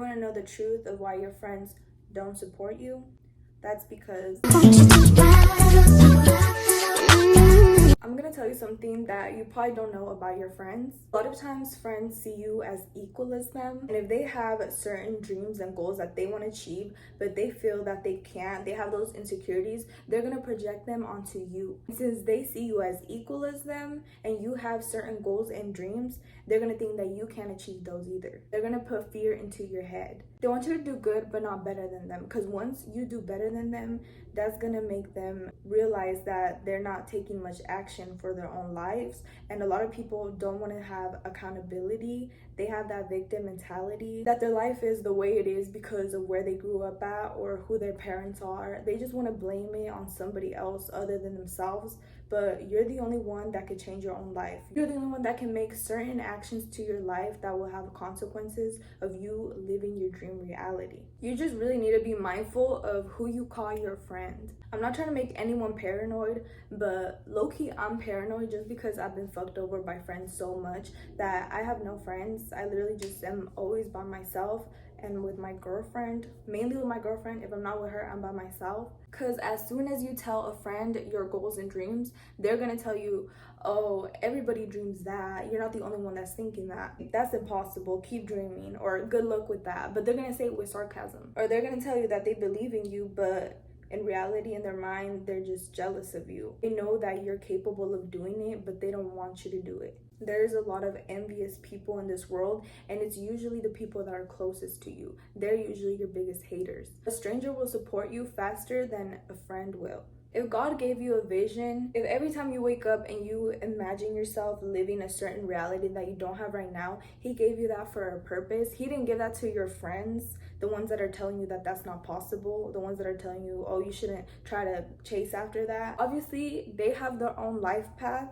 You want to know the truth of why your friends don't support you? That's because I'm gonna tell you something that you probably don't know about your friends. A lot of times friends see you as equal as them, and if they have certain dreams and goals that they want to achieve but they feel that they can't, they have those insecurities, they're gonna project them onto you. Since they see you as equal as them and you have certain goals and dreams, they're gonna think that you can't achieve those either. They're gonna put fear into your head. They want you to do good but not better than them, because once you do better than them, that's gonna make them realize that they're not taking much action for their own lives. And a lot of people don't want to have accountability. They have that victim mentality that their life is the way it is because of where they grew up at or who their parents are. They just want to blame it on somebody else other than themselves. But you're the only one that could change your own life. You're the only one that can make certain actions to your life that will have consequences of you living your dream reality. You just really need to be mindful of who you call your friend. I'm not trying to make anyone paranoid, but low-key I'm paranoid just because I've been fucked over by friends so much that I have no friends. I literally just am always by myself and with my girlfriend, mainly with my girlfriend. If I'm not with her, I'm by myself. Because as soon as you tell a friend your goals and dreams, they're gonna tell you, oh, everybody dreams that. You're not the only one that's thinking that. That's impossible. Keep dreaming, or good luck with that. But they're gonna say it with sarcasm. Or they're gonna tell you that they believe in you, but in reality, in their mind, they're just jealous of you. They know that you're capable of doing it, but they don't want you to do it. There's a lot of envious people in this world, and it's usually the people that are closest to you. They're usually your biggest haters. A stranger will support you faster than a friend will. If God gave you a vision, if every time you wake up and you imagine yourself living a certain reality that you don't have right now, He gave you that for a purpose. He didn't give that to your friends, the ones that are telling you that that's not possible, the ones that are telling you, oh, you shouldn't try to chase after that. Obviously, they have their own life path,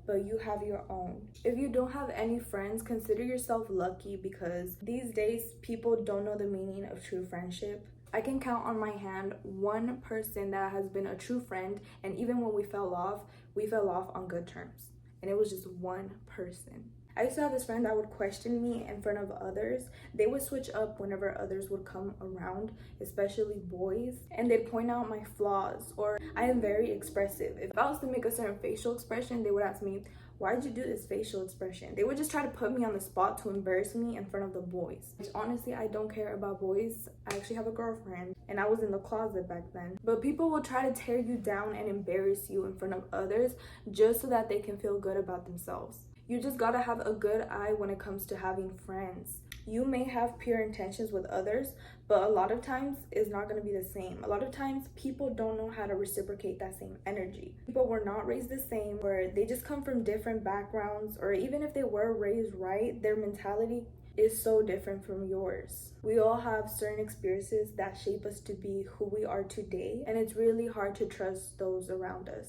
but you have your own. If you don't have any friends, consider yourself lucky, because these days people don't know the meaning of true friendship. I can count on my hand one person that has been a true friend, and even when we fell off on good terms. And it was just one person. I used to have this friend that would question me in front of others. They would switch up whenever others would come around, especially boys, and they'd point out my flaws. Or I am very expressive. If I was to make a certain facial expression, they would ask me, why'd you do this facial expression? They would just try to put me on the spot to embarrass me in front of the boys. Which honestly, I don't care about boys. I actually have a girlfriend, and I was in the closet back then. But people will try to tear you down and embarrass you in front of others just so that they can feel good about themselves. You just gotta have a good eye when it comes to having friends. You may have pure intentions with others, but a lot of times it's not gonna be the same. A lot of times people don't know how to reciprocate that same energy. People were not raised the same, or they just come from different backgrounds, or even if they were raised right, their mentality is so different from yours. We all have certain experiences that shape us to be who we are today, and it's really hard to trust those around us.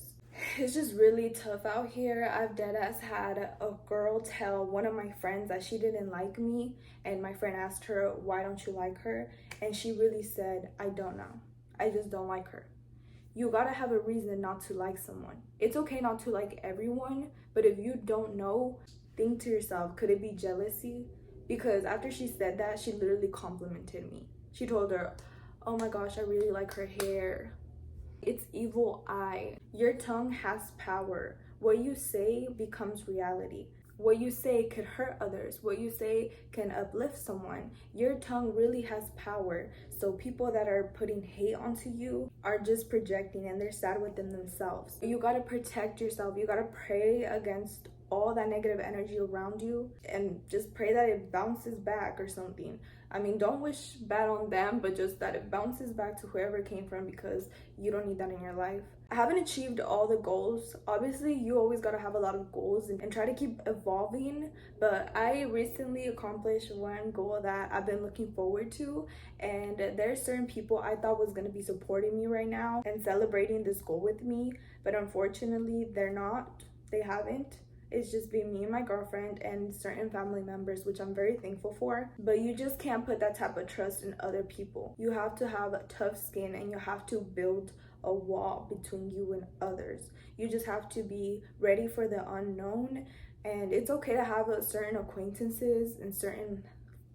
It's just really tough out here. I've deadass had a girl tell one of my friends that she didn't like me, and my friend asked her, why don't you like her? And she really said, I don't know. I just don't like her. You gotta have a reason not to like someone. It's okay not to like everyone, but if you don't know, think to yourself, could it be jealousy? Because after she said that, she literally complimented me. She told her, oh my gosh, I really like her hair. It's evil eye. Your tongue has power. What you say becomes reality. What you say could hurt others. What you say can uplift someone. Your tongue really has power. So people that are putting hate onto you are just projecting, and they're sad within themselves. You gotta protect yourself. You gotta pray against all that negative energy around you, and just pray that it bounces back or something. I mean, don't wish bad on them, but just that it bounces back to whoever it came from, because you don't need that in your life. I haven't achieved all the goals. Obviously, you always gotta have a lot of goals and try to keep evolving, but I recently accomplished one goal that I've been looking forward to, and there's certain people I thought was gonna be supporting me right now and celebrating this goal with me, but unfortunately, they're not. They haven't. It's just been me and my girlfriend and certain family members, which I'm very thankful for. But you just can't put that type of trust in other people. You have to have a tough skin, and you have to build a wall between you and others. You just have to be ready for the unknown, and it's okay to have certain acquaintances and certain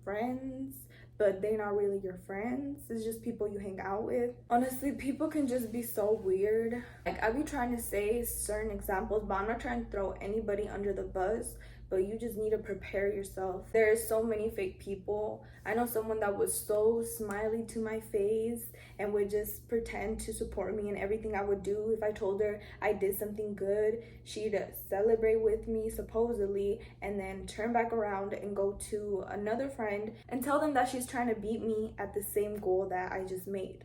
friends but they're not really your friends. It's just people you hang out with. Honestly, people can just be so weird. Like, I be trying to say certain examples, but I'm not trying to throw anybody under the bus, but you just need to prepare yourself. There's so many fake people. I know someone that was so smiley to my face and would just pretend to support me in everything I would do. If I told her I did something good, she'd celebrate with me supposedly, and then turn back around and go to another friend and tell them that she's trying to beat me at the same goal that I just made.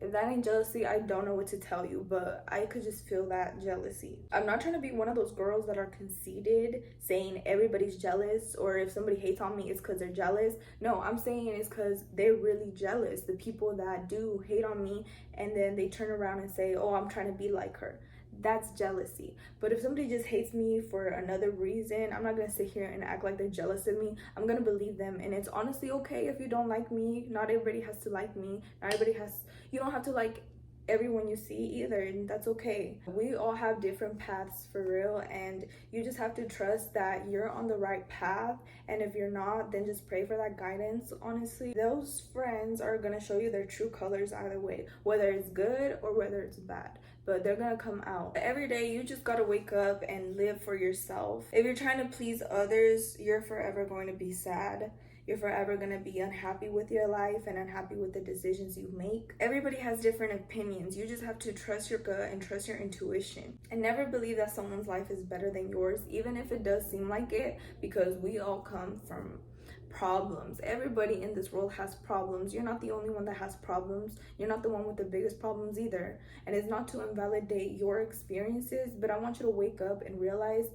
If that ain't jealousy, I don't know what to tell you, but I could just feel that jealousy. I'm not trying to be one of those girls that are conceited, saying everybody's jealous, or if somebody hates on me, it's because they're jealous. No, I'm saying it's because they're really jealous. The people that do hate on me, and then they turn around and say, oh, I'm trying to be like her. That's jealousy. But if somebody just hates me for another reason, I'm not gonna sit here and act like they're jealous of me. I'm gonna believe them, and it's honestly okay if you don't like me. Not everybody has to like me. Not everybody has, you don't have to like everyone you see either, and that's okay. We all have different paths for real, and you just have to trust that you're on the right path, and if you're not, then just pray for that guidance. Honestly, those friends are gonna show you their true colors either way, whether it's good or whether it's bad, but they're gonna come out. Every day you just gotta wake up and live for yourself. If you're trying to please others, you're forever going to be sad. You're forever going to be unhappy with your life and unhappy with the decisions you make. Everybody has different opinions. You just have to trust your gut and trust your intuition. And never believe that someone's life is better than yours, even if it does seem like it, because we all come from problems. Everybody in this world has problems. You're not the only one that has problems. You're not the one with the biggest problems either. And it's not to invalidate your experiences, but I want you to wake up and realize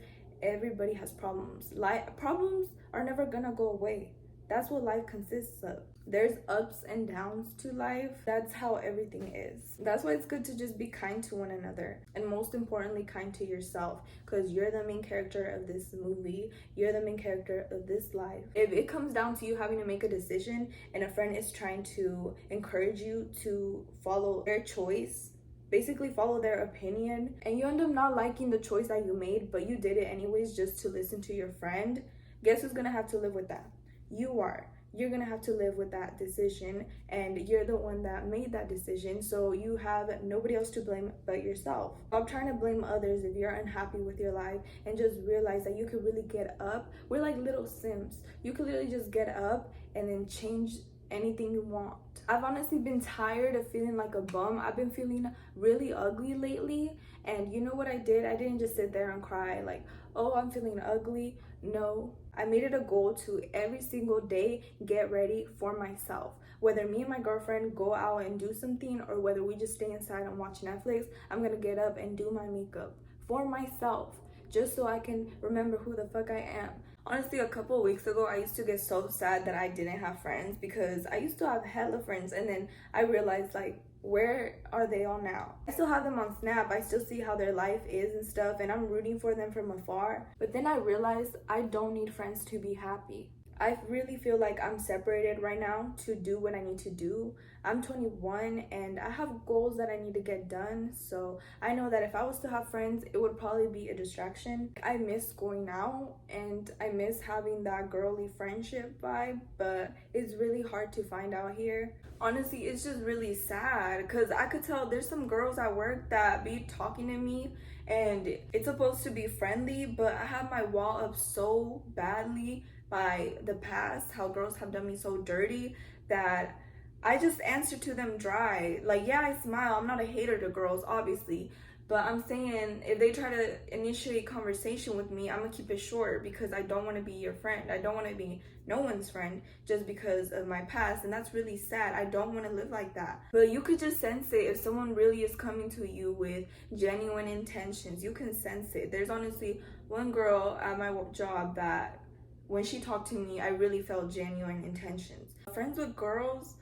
everybody has problems. Problems are never gonna go away. That's what life consists of. There's ups and downs to life. That's how everything is. That's why it's good to just be kind to one another, and most importantly, kind to yourself, because you're the main character of this movie. You're the main character of this life. If it comes down to you having to make a decision and a friend is trying to encourage you to follow their choice, basically follow their opinion, and you end up not liking the choice that you made, but you did it anyways just to listen to your friend, guess who's gonna have to live with that? You are. You're gonna have to live with that decision, and you're the one that made that decision, so you have nobody else to blame but yourself. Stop trying to blame others if you're unhappy with your life, and just realize that you could really get up. We're like little Sims. You could literally just get up and then change anything you want. I've honestly been tired of feeling like a bum. I've been feeling really ugly lately, and you know what I did? I didn't just sit there and cry like, oh, I'm feeling ugly. No, I made it a goal to every single day get ready for myself. Whether me and my girlfriend go out and do something, or whether we just stay inside and watch Netflix, I'm gonna get up and do my makeup for myself, just so I can remember who the fuck I am. Honestly, a couple of weeks ago, I used to get so sad that I didn't have friends, because I used to have hella friends, and then I realized, like, where are they all now? I still have them on Snap. I still see how their life is and stuff, and I'm rooting for them from afar. But then I realized I don't need friends to be happy. I really feel like I'm separated right now to do what I need to do. I'm 21 and I have goals that I need to get done. So I know that if I was to have friends, it would probably be a distraction. I miss going out and I miss having that girly friendship vibe, but it's really hard to find out here. Honestly, it's just really sad, because I could tell there's some girls at work that be talking to me and it's supposed to be friendly, but I have my wall up so badly by the past, how girls have done me so dirty, that I just answer to them dry. Like, yeah, I smile. I'm not a hater to girls, obviously, but I'm saying if they try to initiate conversation with me, I'm gonna keep it short, because I don't want to be your friend. I don't want to be no one's friend just because of my past, and that's really sad. I don't want to live like that. But you could just sense it if someone really is coming to you with genuine intentions. You can sense it. There's honestly one girl at my job that when she talked to me, I really felt genuine intentions. Friends with girls,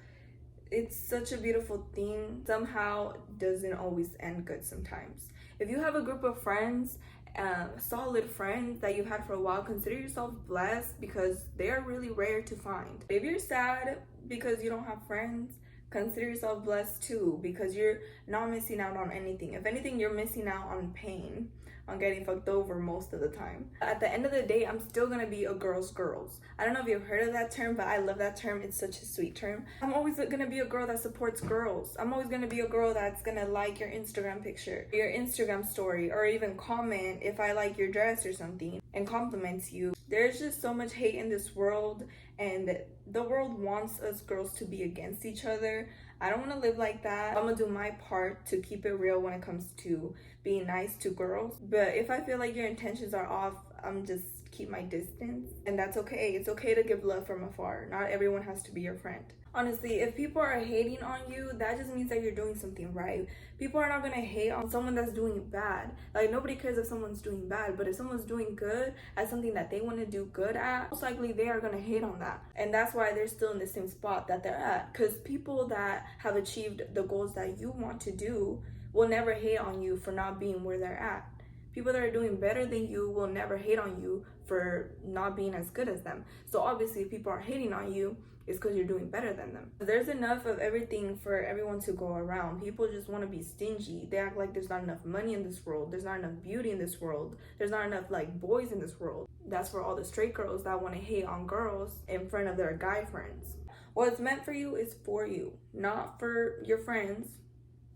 it's such a beautiful thing. Somehow doesn't always end good sometimes. If you have a group of friends, solid friends that you've had for a while, consider yourself blessed, because they are really rare to find. If you're sad because you don't have friends, consider yourself blessed too, because you're not missing out on anything. If anything, you're missing out on pain. on getting fucked over most of the time. At the end of the day, I'm still gonna be a girl's girls. I don't know if you've heard of that term, but I love that term. It's such a sweet term. I'm always gonna be a girl that supports girls. I'm always gonna be a girl that's gonna like your Instagram picture, your Instagram story, or even comment if I like your dress or something and compliments you. There's just so much hate in this world, and the world wants us girls to be against each other. I don't want to live like that. I'm gonna do my part to keep it real when it comes to being nice to girls. But if I feel like your intentions are off, I'm just keep my distance. And that's okay. It's okay to give love from afar. Not everyone has to be your friend. Honestly, if people are hating on you, that just means that you're doing something right. People are not gonna hate on someone that's doing bad. Like, nobody cares if someone's doing bad, but if someone's doing good at something that they want to do good at, most likely they are gonna hate on that. And that's why they're still in the same spot that they're at. Because people that have achieved the goals that you want to do will never hate on you for not being where they're at. People that are doing better than you will never hate on you for not being as good as them. So obviously, if people are hating on you, it's because you're doing better than them. There's enough of everything for everyone to go around. People just want to be stingy. They act like there's not enough money in this world. There's not enough beauty in this world. There's not enough like boys in this world. That's for all the straight girls that want to hate on girls in front of their guy friends. What's meant for you is for you, not for your friends,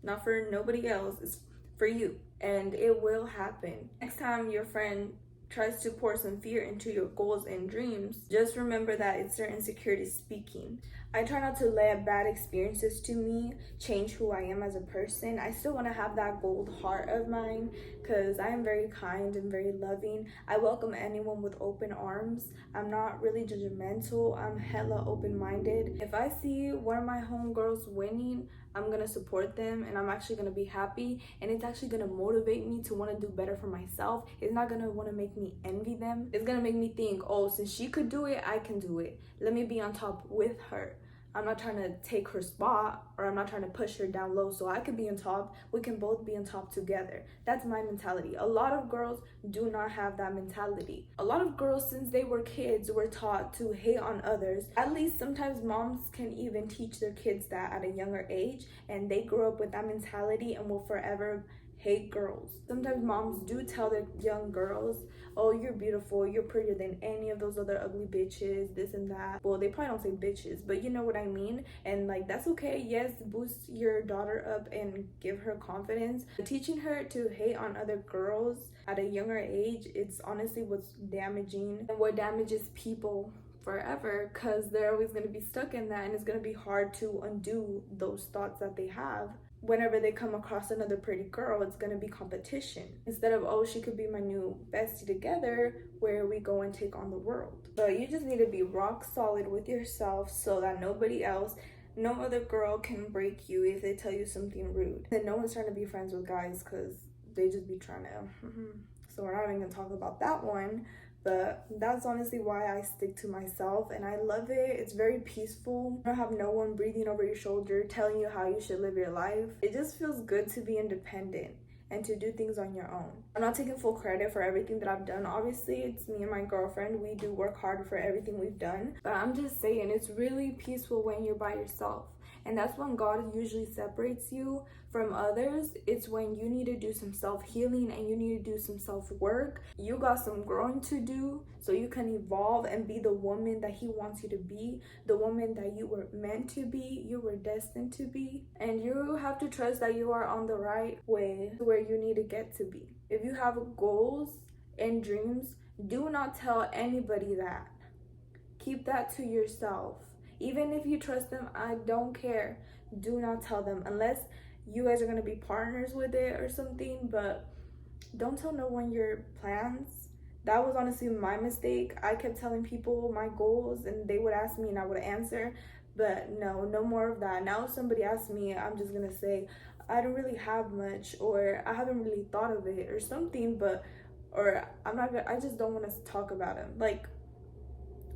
not for nobody else. It's for you, and it will happen. Next time your friend tries to pour some fear into your goals and dreams, just remember that it's their insecurities speaking. I try not to let bad experiences to me change who I am as a person. I still want to have that gold heart of mine because I am very kind and very loving. I welcome anyone with open arms. I'm not really judgmental. I'm hella open-minded. If I see one of my homegirls winning, I'm going to support them, and I'm actually going to be happy, and it's actually going to motivate me to want to do better for myself. It's not going to want to make me envy them. It's going to make me think, oh, since she could do it, I can do it. Let me be on top with her. I'm not trying to take her spot, or I'm not trying to push her down low so I could be on top. We can both be on top together. That's my mentality. A lot of girls do not have that mentality. A lot of girls, since they were kids, were taught to hate on others. At least sometimes moms can even teach their kids that at a younger age, and they grow up with that mentality and will forever hate girls. Sometimes moms do tell their young girls, oh, you're beautiful, you're prettier than any of those other ugly bitches, this and that. Well, they probably don't say bitches, but you know what I mean. And like, that's okay. Yes, boost your daughter up and give her confidence. Teaching her to hate on other girls at a younger age, it's honestly what's damaging and what damages people forever, because they're always going to be stuck in that, and it's going to be hard to undo those thoughts that they have. Whenever they come across another pretty girl, it's going to be competition instead of, oh, she could be my new bestie together, where we go and take on the world. But you just need to be rock solid with yourself so that nobody else, no other girl can break you if they tell you something rude. And no one's trying to be friends with guys because they just be trying to so we're not even gonna talk about that one. But that's honestly why I stick to myself, and I love it. It's very peaceful. You don't have no one breathing over your shoulder telling you how you should live your life. It just feels good to be independent and to do things on your own. I'm not taking full credit for everything that I've done. Obviously, it's me and my girlfriend. We do work hard for everything we've done. But I'm just saying, it's really peaceful when you're by yourself. And that's when God usually separates you from others. It's when you need to do some self-healing and you need to do some self-work. You got some growing to do so you can evolve and be the woman that He wants you to be, the woman that you were meant to be, you were destined to be. And you have to trust that you are on the right way to where you need to get to be. If you have goals and dreams, do not tell anybody that. Keep that to yourself. Even if you trust them, I don't care. Do not tell them unless you guys are going to be partners with it or something, but don't tell no one your plans. That was honestly my mistake. I kept telling people my goals and they would ask me and I would answer, but no more of that. Now if somebody asks me, I'm just going to say, I don't really have much, or I haven't really thought of it or something, but, or I just don't want to talk about it. Like,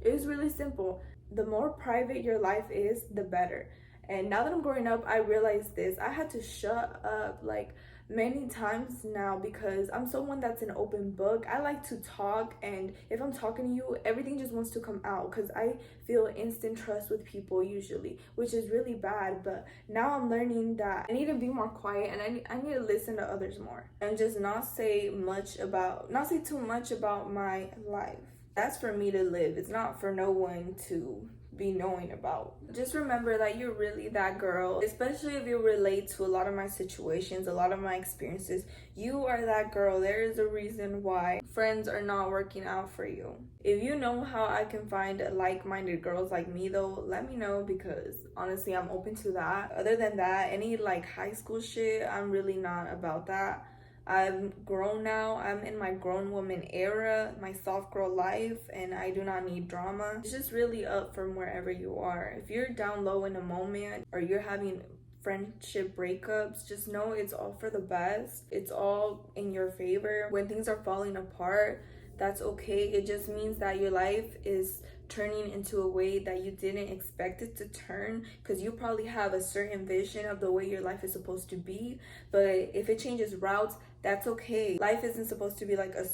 it's really simple. The more private your life is, the better. And now that I'm growing up, I realized this. I had to shut up. Like, many times now because I'm someone that's an open book. I like to talk, and if I'm talking to you, everything just wants to come out because I feel instant trust with people usually, which is really bad. But now I'm learning that I need to be more quiet, and I need to listen to others more and just not say too much about my life. That's for me to live. It's not for no one to be knowing about. Just remember that you're really that girl, especially if you relate to a lot of my situations, a lot of my experiences. You are that girl. There is a reason why friends are not working out for you. If you know how I can find like-minded girls like me though, let me know, because honestly I'm open to that. Other than that, any like high school shit, I'm really not about that. I'm grown now. I'm in my grown woman era, my soft girl life, and I do not need drama. It's just really up from wherever you are. If you're down low in a moment or you're having friendship breakups, just know it's all for the best. It's all in your favor. When things are falling apart, that's okay. It just means that your life is turning into a way that you didn't expect it to turn, because you probably have a certain vision of the way your life is supposed to be. But if it changes routes, that's okay. Life isn't supposed to be like a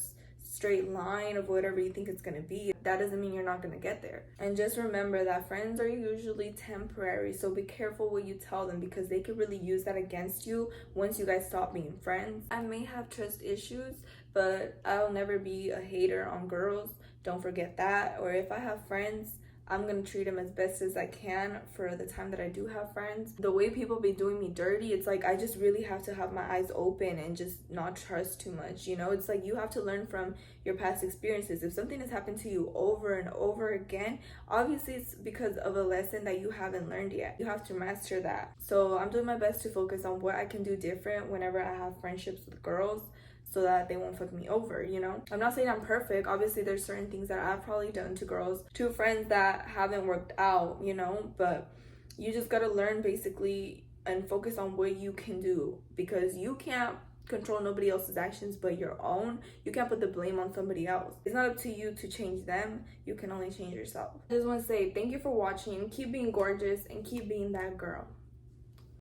straight line of whatever you think it's gonna be. That doesn't mean you're not gonna get there. And just remember that friends are usually temporary, so be careful what you tell them, because they could really use that against you once you guys stop being friends. I may have trust issues, but I'll never be a hater on girls. Don't forget that. Or if I have friends, I'm gonna treat them as best as I can for the time that I do have friends. The way people be doing me dirty, it's like I just really have to have my eyes open and just not trust too much, you know? It's like you have to learn from your past experiences. If something has happened to you over and over again, obviously it's because of a lesson that you haven't learned yet. You have to master that. So I'm doing my best to focus on what I can do different whenever I have friendships with girls, so that they won't fuck me over, you know? I'm not saying I'm perfect. Obviously, there's certain things that I've probably done to girls, to friends that haven't worked out, you know? But you just gotta learn basically and focus on what you can do, because you can't control nobody else's actions but your own. You can't put the blame on somebody else. It's not up to you to change them. You can only change yourself. I just want to say thank you for watching. Keep being gorgeous and keep being that girl.